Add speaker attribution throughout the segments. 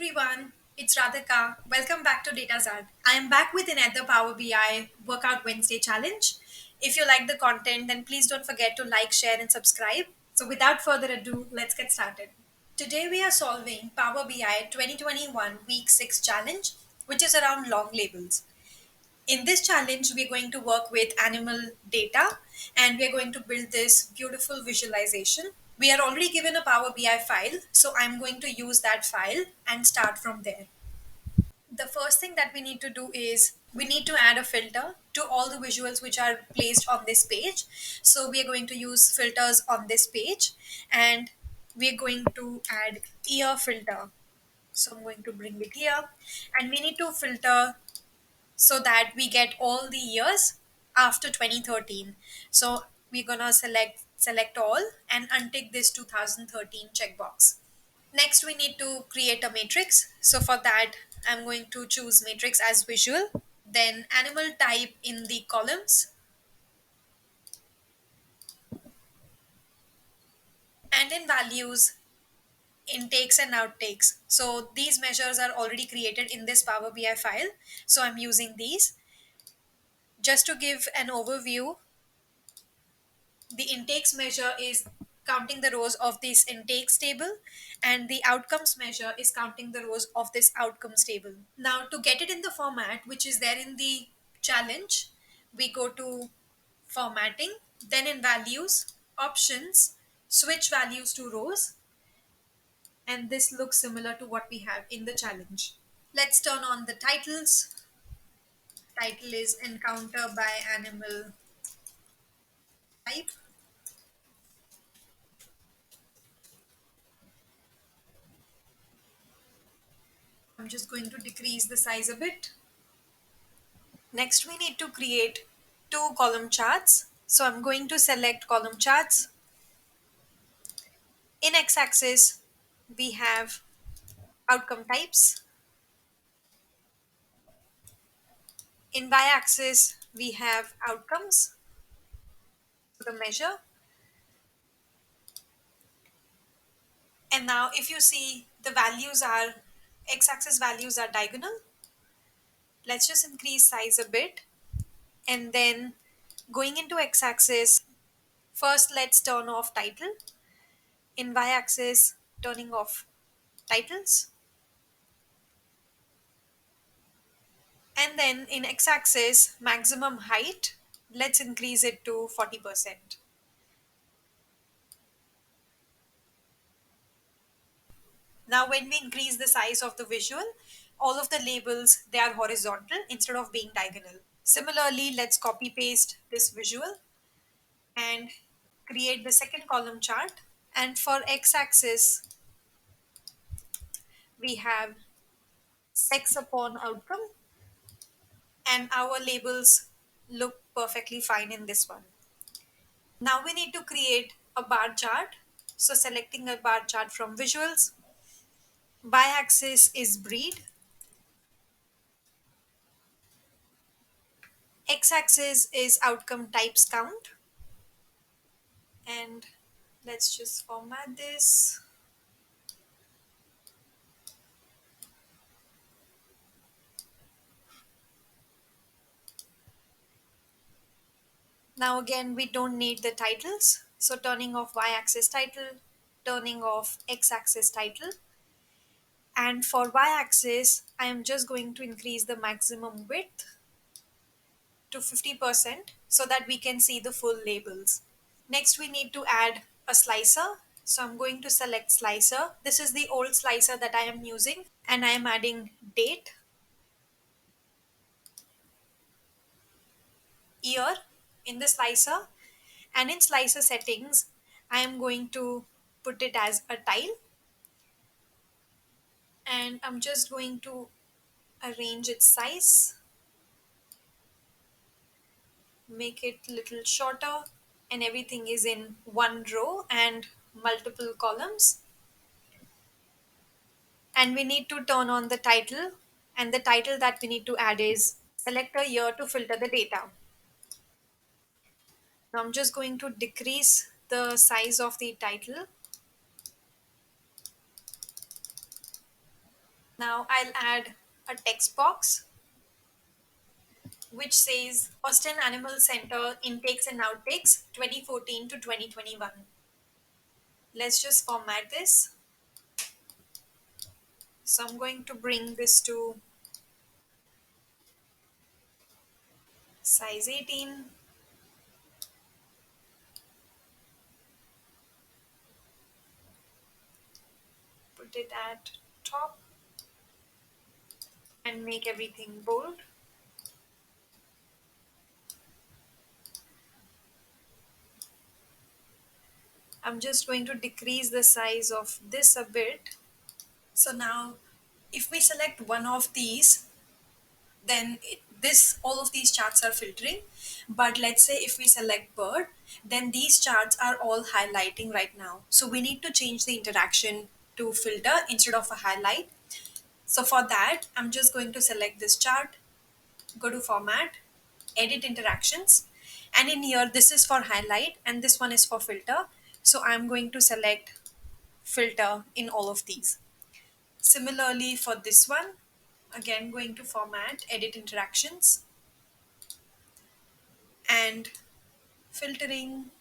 Speaker 1: everyone, it's Radhika. Welcome back to DataZard. I am back with another Power BI Workout Wednesday challenge. If you like the content, then please don't forget to like, share, and subscribe. So, without further ado, let's get started. Today, we are solving Power BI 2021 Week 6 challenge, which is around long labels. In this challenge, we're going to work with animal data and we're going to build this beautiful visualization. We are already given a Power BI file, so I'm going to use that file and start from there. The first thing that we need to do is we need to add a filter to all the visuals which are placed on this page. So we are going to use filters on this page and we're going to add ear filter. So I'm going to bring it here and we need to filter so that we get all the years after 2013. So we're gonna select all and untick this 2013 checkbox. Next we need to create a matrix. So for that I'm going to choose matrix as visual, then animal type in the columns, and in values intakes and outtakes. So these measures are already created in this Power BI file, so I'm using these. Just to give an overview, the intakes measure is counting the rows of this intakes table and the outcomes measure is counting the rows of this outcomes table. Now to get it in the format which is there in the challenge, we go to formatting, then in values, options, switch values to rows, and this looks similar to what we have in the challenge. Let's turn on the titles. Title is encounter by animal type. I'm just going to decrease the size a bit. Next, we need to create two column charts. So I'm going to select column charts. In x-axis, we have outcome types. In y-axis, we have outcomes, the measure. And now if you see the values are, x-axis values are diagonal. Let's just increase size a bit. And then going into x-axis, first let's turn off title. In y-axis, turning off titles. And then in x-axis, maximum height, let's increase it to 40%. Now when we increase the size of the visual, all of the labels, they are horizontal instead of being diagonal. Similarly, let's copy paste this visual and create the second column chart. And for x-axis, we have sex upon outcome and our labels look perfectly fine in this one. Now we need to create a bar chart. So selecting a bar chart from visuals, y-axis is breed, x-axis is outcome types count, and let's just format this. Now again we don't need the titles, so turning off y-axis title, turning off x-axis title, and for y-axis I am just going to increase the maximum width to 50% so that we can see the full labels. Next, we need to add a slicer. So I'm going to select slicer. This is the old slicer that I am using, and I am adding date, year in the slicer, and in slicer settings, I am going to put it as a tile, and I'm just going to arrange its size, make it little shorter, and everything is in one row and multiple columns. And we need to turn on the title, and the title that we need to add is select a year to filter the data. Now I'm just going to decrease the size of the title. Now I'll add a text box which says Austin Animal Center intakes and outtakes 2014 to 2021. Let's just format this. So I'm going to bring this to size 18, put it at top and make everything bold. I'm just going to decrease the size of this a bit. So now if we select one of these, then this all of these charts are filtering. But let's say if we select bird, then these charts are all highlighting right now. So we need to change the interaction to filter instead of a highlight. So for that, I'm just going to select this chart, go to format, edit interactions, and in here this is for highlight and this one is for filter. So I'm going to select filter in all of these. Similarly for this one, again going to format, edit interactions, and filtering,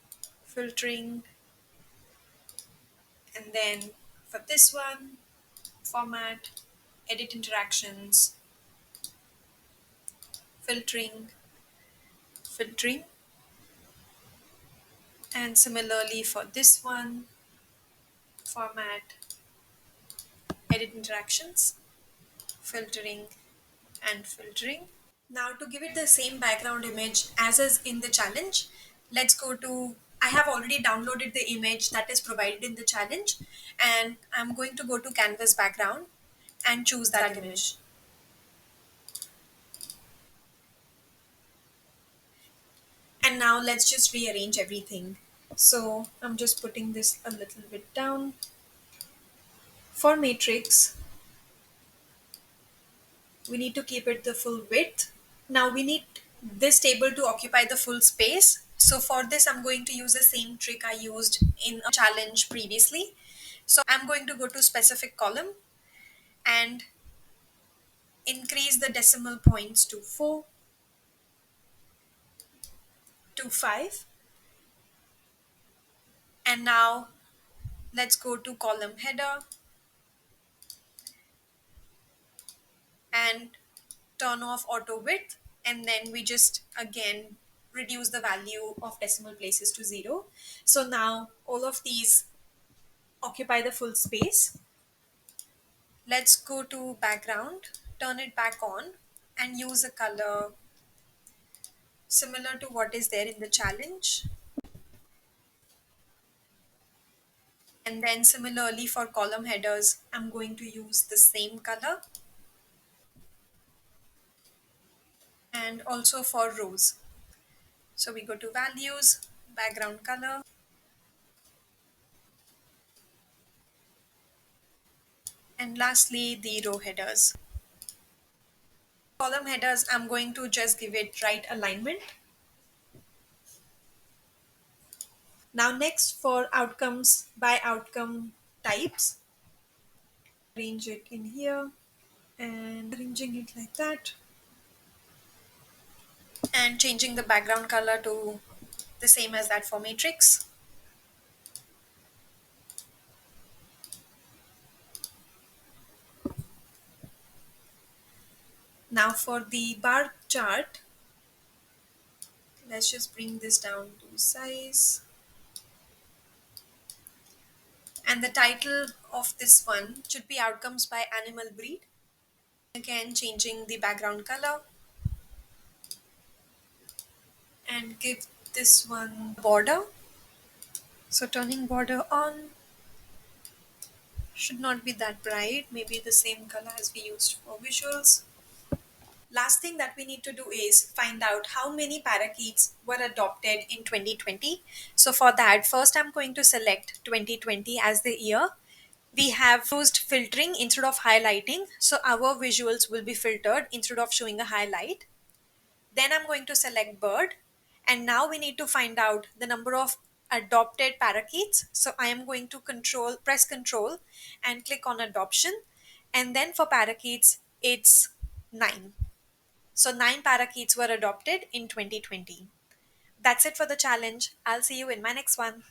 Speaker 1: filtering, and then for this one, format, edit interactions, filtering, filtering, and similarly for this one, format, edit interactions, filtering, and filtering. Now to give it the same background image as is in the challenge, let's go to, I have already downloaded the image that is provided in the challenge, and I'm going to go to canvas background and choose that image. And now let's just rearrange everything. So I'm just putting this a little bit down. For matrix, we need to keep it the full width. Now we need this table to occupy the full space. So for this, I'm going to use the same trick I used in a challenge previously. So I'm going to go to specific column and increase the decimal points to 4, to 5. And now let's go to column header and turn off auto width, and then we just again reduce the value of decimal places to 0. So now all of these occupy the full space. Let's go to background, turn it back on, and use a color similar to what is there in the challenge. And then similarly for column headers, I'm going to use the same color, and also for rows. So we go to values, background color, and lastly the row headers. Column headers, I'm going to just give it right alignment. Now next for outcomes by outcome types, arrange it in here and arranging it like that, and changing the background color to the same as that for matrix. Now for the bar chart, let's just bring this down to size. And the title of this one should be outcomes by animal breed. Again, changing the background color and give this one border. So turning border on, should not be that bright, maybe the same color as we used for visuals. Last thing that we need to do is find out how many parakeets were adopted in 2020. So for that, first I'm going to select 2020 as the year. We have used filtering instead of highlighting, so our visuals will be filtered instead of showing a highlight. Then I'm going to select bird, and now we need to find out the number of adopted parakeets. So I am going to press control and click on adoption, And then for parakeets, it's 9. So 9 parakeets were adopted in 2020. That's it for the challenge. I'll see you in my next one.